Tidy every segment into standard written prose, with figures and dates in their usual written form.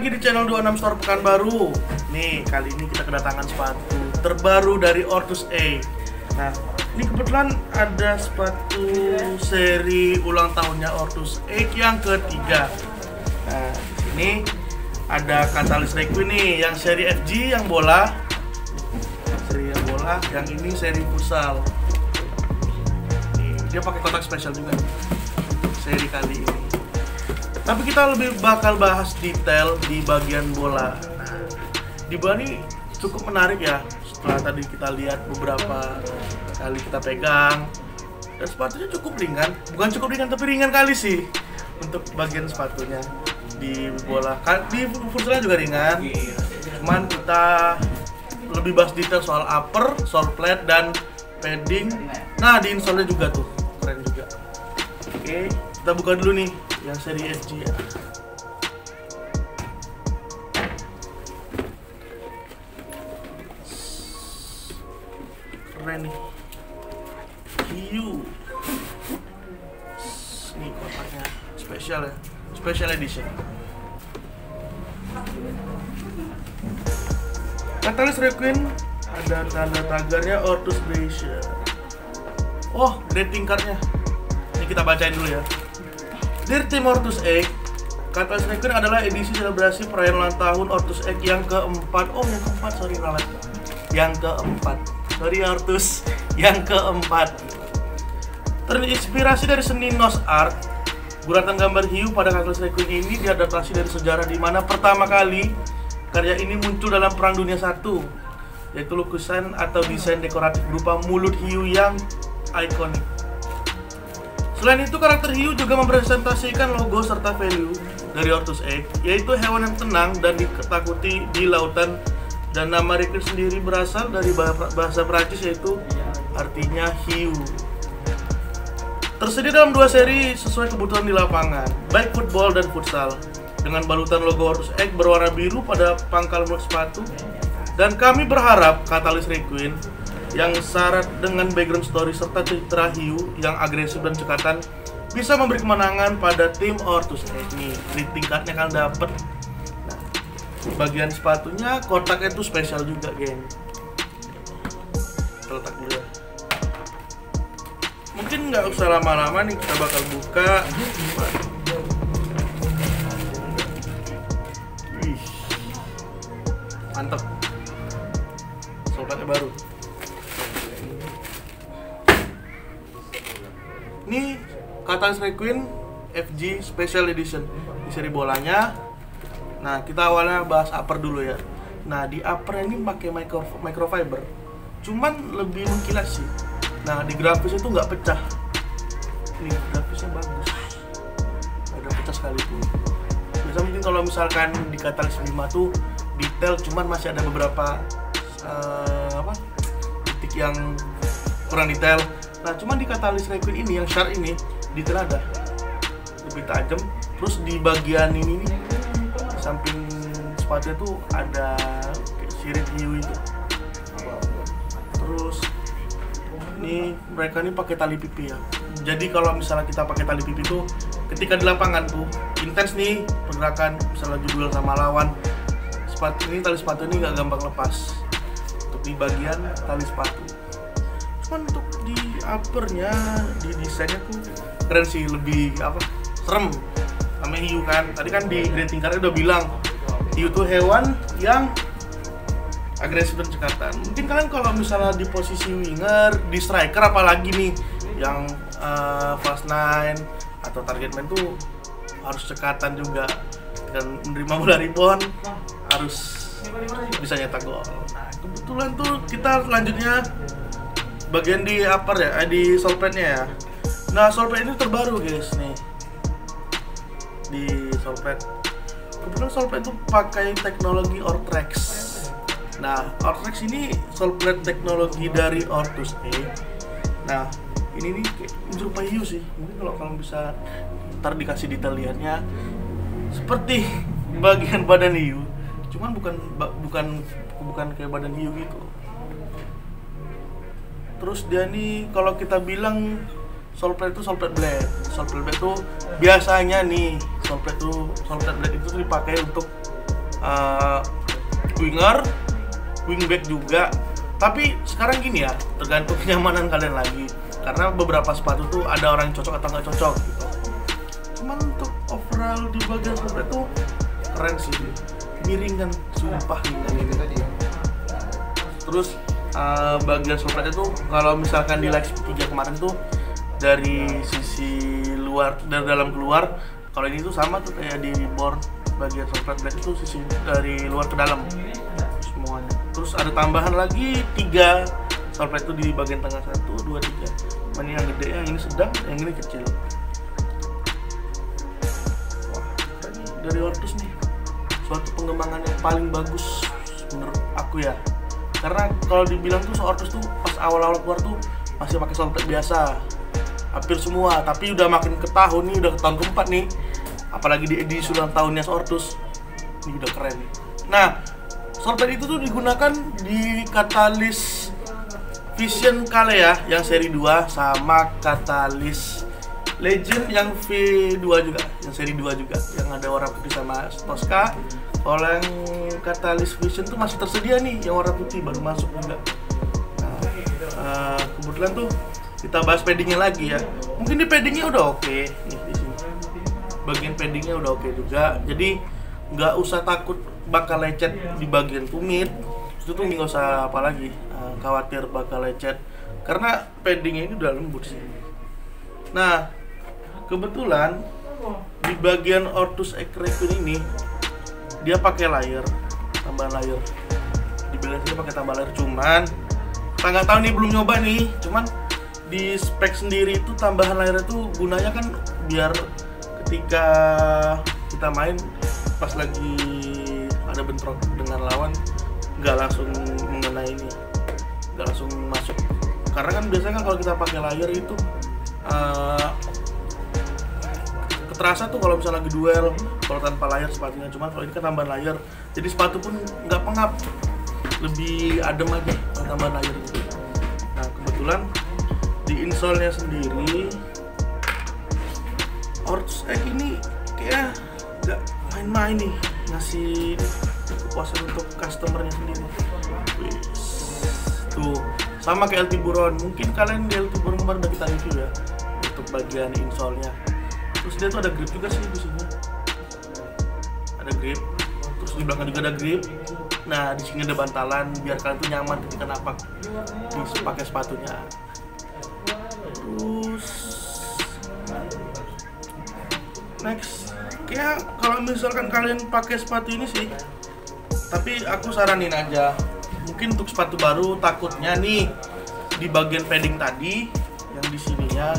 lagi di channel 26 Store Pekanbaru. Nih, kali ini kita kedatangan sepatu terbaru dari Ortus Egg. Nah, ini kebetulan ada sepatu seri ulang tahunnya Ortus Egg yang ketiga. Nah, di sini ada Catalyst Requin nih, yang seri FG yang bola. Seri yang bola, yang ini seri futsal. Nih, dia pakai kotak spesial juga nih, untuk seri kali ini. Tapi kita lebih bakal bahas detail di bagian bola. Nah, di bola ini cukup menarik ya. Setelah tadi kita lihat beberapa kali kita pegang, dan sepatunya cukup ringan. Bukan cukup ringan, tapi ringan kali sih untuk bagian sepatunya. Di bola, di futsalnya juga ringan. Cuman kita lebih bahas detail soal upper, sole plate, dan padding. Nah, di insole-nya juga tuh keren juga. Oke, kita buka dulu nih yang seri FG ya. Keren nih, hiu. Ini kotaknya spesial ya, special edition. Catalyst Requin, ada tanda tagarnya Ortus Glacier. Oh, greeting cardnya. Ini kita bacain dulu ya. Dear Team Ortus Egg, Catalyst Requin adalah edisi selebrasi perayaan ulang tahun Ortus Egg yang keempat. Oh, yang keempat, sorry Ralat. Yang keempat. Sorry Ortus, yang keempat. Terinspirasi dari seni Nos Art, guratan gambar hiu pada Catalyst Requin ini diadaptasi dari sejarah di mana pertama kali karya ini muncul dalam Perang Dunia I, yaitu lukisan atau desain dekoratif berupa mulut hiu yang ikonik. Selain itu, karakter hiu juga merepresentasikan logo serta value dari Ortus Egg, yaitu hewan yang tenang dan ditakuti di lautan, dan nama Requin sendiri berasal dari bahasa Perancis, yaitu artinya hiu. Tersedia dalam dua seri sesuai kebutuhan di lapangan, baik football dan futsal, dengan balutan logo Ortus Egg berwarna biru pada pangkal mulut sepatu. Dan kami berharap Catalyst Requin yang syarat dengan background story serta citra hiu yang agresif dan cekatan bisa memberi kemenangan pada tim Ortus Egg. Nih, greeting cardnya kan dapet. Nah, bagian sepatunya kotaknya itu spesial juga, geng. Kita letak dulu ya. Mungkin nggak usah lama-lama nih, kita bakal buka. Wih, mantep. Sobatnya baru. Ini Catalyst Requin FG Special Edition di seri bolanya. Nah, kita awalnya bahas upper dulu ya. Nah, di upper ini pakai microfiber, cuman lebih mengkilas sih. Nah, di grafisnya tuh nggak pecah. Nih, grafisnya bagus, nggak ada pecah sekalipun. Biasa mungkin kalau misalkan di Catalyst 5 tuh detail, cuman masih ada beberapa titik yang kurang detail. Nah, cuman di Catalyst Requin ini yang sharp ini detail ada lebih tajam. Terus di bagian ini nih, samping sepatunya tuh ada sirip hiu itu. Terus ini mereka nih pakai tali pipi ya. Jadi kalau misalnya kita pakai tali pipi tuh ketika di lapangan tuh intens nih pergerakan, misalnya judul sama lawan, tali sepatu ini nggak gampang lepas. Untuk di bagian tali sepatu. Cuman untuk di uppernya, di desainnya tuh keren sih, lebih serem. Namanya hiu kan, tadi kan di greeting cardnya udah bilang hiu tuh hewan yang agresif dan cekatan. Mungkin kalian kalau misalnya di posisi winger, di striker apalagi nih yang fast nine atau target man tuh harus cekatan juga, dan menerima bola rebound harus bisa nyetak gol. Nah, kebetulan tuh kita selanjutnya bagian di upper ya, di sole plate-nya ya. Nah, sole plate ini terbaru guys nih. Di sole plate, kebetulan sole plate itu pakai teknologi Ortrex. Nah, Ortrex ini sole plate teknologi dari Ortus Egg. Nah, ini nih kayak menyerupai hiu sih. Mungkin kalau bisa ntar dikasih detail lihatnya seperti bagian badan hiu, cuman bukan kayak badan hiu gitu. Terus dia nih kalau kita bilang sole plate itu sole plate blade. Sole plate blade itu biasanya nih sole plate blade itu dipakai untuk winger, wingback juga. Tapi sekarang gini ya, tergantung kenyamanan kalian lagi. Karena beberapa sepatu tuh ada orang yang cocok atau nggak cocok gitu. Cuman untuk overall di bagian soplet tuh keren sih, miring kan, sumpah miring. Terus bagian sopletnya tuh kalau misalkan di Lightspeed 3 kemarin tuh dari sisi luar, dari dalam keluar, kalau ini tuh sama tuh kayak di Reborn, bagian soplet black itu sisi dari luar ke dalam semuanya. Terus ada tambahan lagi 3 soplet tuh di bagian tengah, 1, 2, 3. Ini yang gede, yang ini sedang, yang ini kecil. Wah, ini dari Ortus nih, suatu pengembangan yang paling bagus menurut aku ya. Karena kalau dibilang tuh Ortus tuh pas awal-awal keluar tuh masih pakai soplet biasa, hampir semua. Tapi udah makin ke tahun nih, udah ke tahun keempat nih, apalagi di edisi ulang tahunnya Ortus, ini udah keren. Nah, soplet itu tuh digunakan di Catalyst Vision kali ya, yang seri 2 sama Catalyst Legend yang V2 juga, yang seri 2 juga, yang ada warna putih sama Tosca. Kalau yang Catalyst Vision tuh masih tersedia nih, yang warna putih baru masuk juga. Nah, kebetulan tuh kita bahas paddingnya lagi ya. Mungkin di paddingnya udah oke nih di sini. Bagian paddingnya udah oke juga, jadi nggak usah takut bakal lecet di bagian tumit. Itu tuh nggak usah apalagi khawatir bakal lecet, karena paddingnya ini udah lembut sih. Nah, kebetulan di bagian Ortus X Raccoon ini dia pakai layer, tambahan layer. Di bagian sini pakai tambahan layer, cuman kita nggak tahu nih, belum nyoba nih. Cuman di spek sendiri itu tambahan layer itu gunanya kan biar ketika kita main pas lagi ada bentrok dengan lawan nggak langsung mengenai ini, nggak langsung masuk. Karena kan biasanya kan kalau kita pakai layer itu keterasa tuh kalau misalnya lagi duel kalau tanpa layer sepatunya. Cuma kalau ini kan tambahan layer, jadi sepatu pun nggak pengap, lebih adem aja kalau tambahan layer itu. Nah, kebetulan di insole-nya sendiri Ortus X ini kayak nggak main-main nih, ngasih kepuasan untuk customernya sendiri. Tuh sama kayak LT Buron, mungkin kalian di LT Buron kemarin udah kita review ya untuk bagian insole-nya. Terus dia tuh ada grip juga sih di sini, ada grip. Terus di belakang juga ada grip. Nah, di sini ada bantalan biar kalian tuh nyaman ketika napak pakai sepatunya. Terus next, kayak kalau misalkan kalian pakai sepatu ini sih, tapi aku saranin aja mungkin untuk sepatu baru, takutnya nih di bagian padding tadi yang di sininya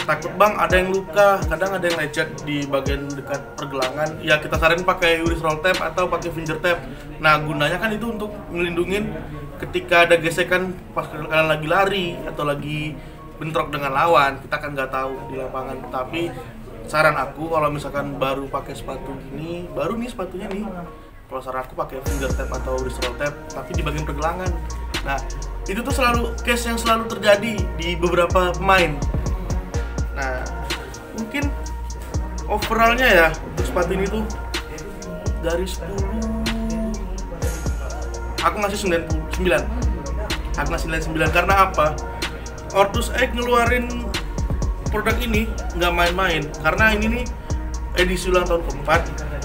takut bang ada yang luka, kadang ada yang lecet di bagian dekat pergelangan. Ya kita saranin pakai wrist roll tape atau pakai finger tape. Nah, gunanya kan itu untuk ngelindungin ketika ada gesekan pas kalian lagi lari atau lagi bentrok dengan lawan. Kita kan nggak tahu di lapangan. Tapi saran aku kalau misalkan baru pakai sepatu gini, baru nih sepatunya nih, kalau saran aku pakai finger tape atau wrist roll tape tapi di bagian pergelangan. Nah, itu tuh selalu case yang selalu terjadi di beberapa pemain. Nah, mungkin overallnya ya untuk sepatu ini tuh dari 10 aku ngasih 9. Aku ngasih 9 karena apa? Ortus X ngeluarin produk ini nggak main-main, karena ini nih edisi ulang tahun keempat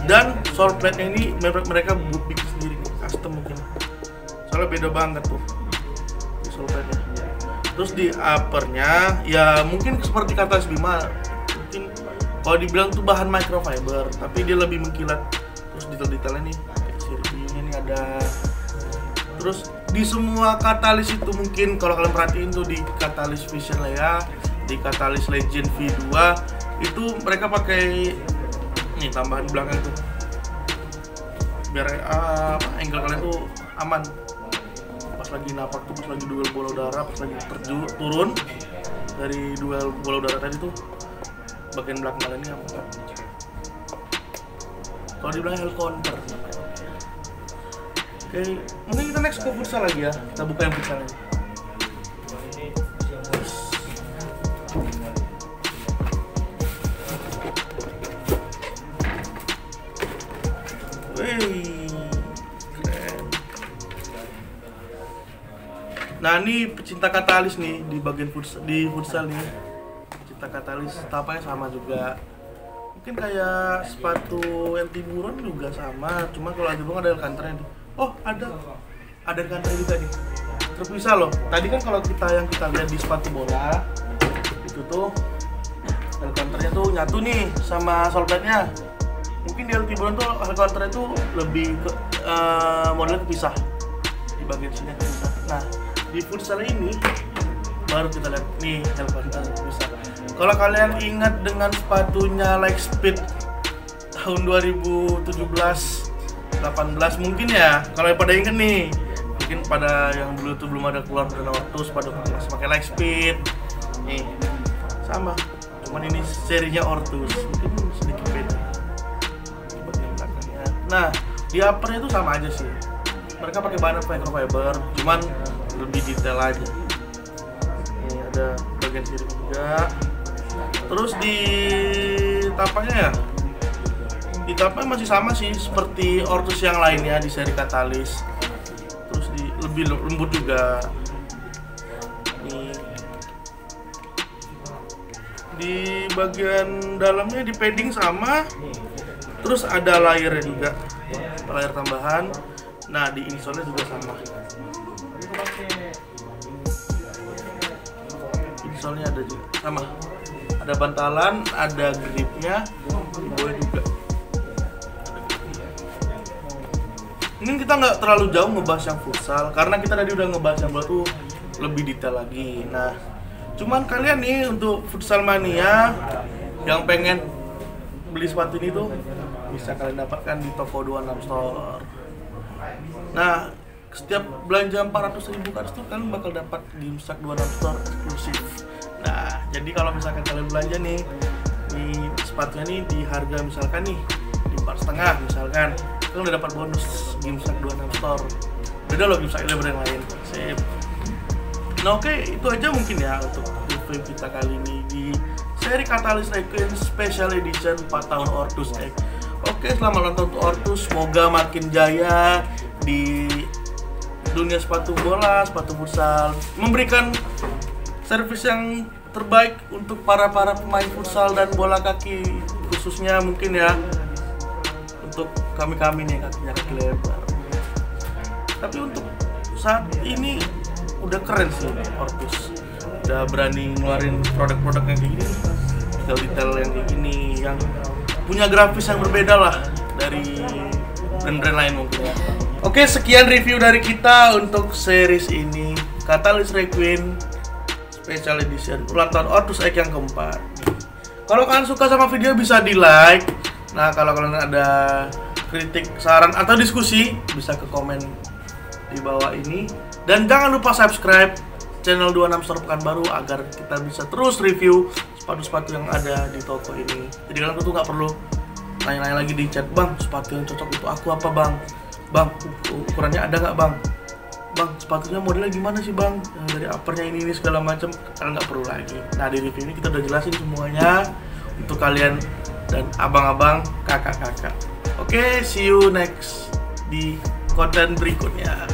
dan sole plate-nya ini mereka bikin sendiri, custom mungkin. Soalnya beda banget tuh di sole plate-nya. Terus di uppernya ya mungkin seperti kata Bima, mungkin kalau dibilang tuh bahan microfiber tapi dia lebih mengkilat. Terus detail-detailnya nih kayak siripnya nih ada. Terus di semua Catalyst itu mungkin kalau kalian perhatiin tuh di Catalyst Vision lah ya, di Catalyst Legend V2 itu mereka pakai nih tambahan di belakang tuh biar angle kalian tuh aman pas lagi napak tuh, pas lagi duel bola udara, pas lagi turun dari duel bola udara tadi tuh bagian belakang kalian ini aman. Kalau dibilang hell counter. Oke, mungkin kita next ke futsal lagi ya, kita buka yang futsal ini. keren. Nah ini pecinta katalis nih di bagian futsal nih. Pecinta katalis tapanya sama juga. Mungkin kayak sepatu LT Buron juga sama, cuma kalau LT Buron ada Alcantara nih. Oh ada Alcantara juga nih. Terpisah loh. Tadi kan kalau yang kita lihat di sepatu bola itu tuh Alcantara tuh nyatu nih sama solpadnya. Mungkin di LT Buron tuh Alcantara itu lebih ke modelnya kepisah di bagian sini kepisah. Nah di futsal ini baru kita lihat nih Alcantara kepisah. Kalau kalian ingat dengan sepatunya Lightspeed tahun 2017 18 mungkin ya, kalau yang pada inget nih, mungkin pada yang dulu tuh belum ada keluar dari Ortus pada masih pakai Lightspeed nih sama, cuman ini serinya Ortus mungkin sedikit beda di bagian belakangnya. Nah di uppernya itu sama aja sih, mereka pakai bahan microfiber cuman lebih detail aja. Ini ada bagian sini juga. Terus di tapaknya ya, di tapaknya masih sama sih seperti Ortus yang lainnya di seri Katalis. Terus lebih lembut juga. Nih. Di bagian dalamnya di padding sama. Terus ada layernya juga, layer tambahan. Nah di insole juga sama. Insole-nya ada juga sama. Ada bantalan, ada gripnya, di bawah juga. Ini kita nggak terlalu jauh ngebahas yang futsal, karena kita tadi udah ngebahas yang bola tuh lebih detail lagi. Nah, cuman kalian nih untuk futsal mania yang pengen beli sepatu ini tuh bisa kalian dapatkan di toko 26 Store. Nah, setiap belanja 400.000 ke atas tuh kalian bakal dapat Gimsak 26 Store eksklusif. Nah, jadi kalau misalkan kalian belanja nih di sepatunya nih di harga misalkan nih di 4,5 misalkan, kalian udah dapat bonus Gimsak 26 Store. Beda loh Gimsak Eleven yang lain. Sip. Nah oke, itu aja mungkin ya untuk review kita kali ini di seri Katalis Requiem Special Edition 4 tahun Ortus X. Oke, selamat nonton untuk Ortus, semoga makin jaya di dunia sepatu bola, sepatu futsal, memberikan servis yang terbaik untuk para pemain futsal dan bola kaki, khususnya mungkin ya untuk kami nih kakinya kaki lebar. Tapi untuk saat ini udah keren sih Ortus, udah berani ngeluarin produk-produk yang kayak gini, detail-detail yang kayak gini, yang punya grafis yang berbeda lah dari brand-brand lain mungkin ya. Oke, sekian review dari kita untuk series ini, Katalis Requiem Special Edition ulang tahun Ortus X yang keempat. Kalau kalian suka sama video bisa di like. Nah kalau kalian ada kritik, saran atau diskusi bisa ke komen di bawah ini. Dan jangan lupa subscribe channel 26 Store Pekanbaru agar kita bisa terus review sepatu-sepatu yang ada di toko ini. Jadi kalian tuh nggak perlu nanya-nanya lagi di chat, bang sepatu yang cocok untuk aku apa bang? Bang ukurannya ada nggak bang? Bang, sepatunya modelnya gimana sih bang? Dari uppernya ini segala macam, kalian nggak perlu lagi. Nah di review ini kita udah jelasin semuanya untuk kalian dan abang-abang, kakak-kakak. Oke, see you next di konten berikutnya.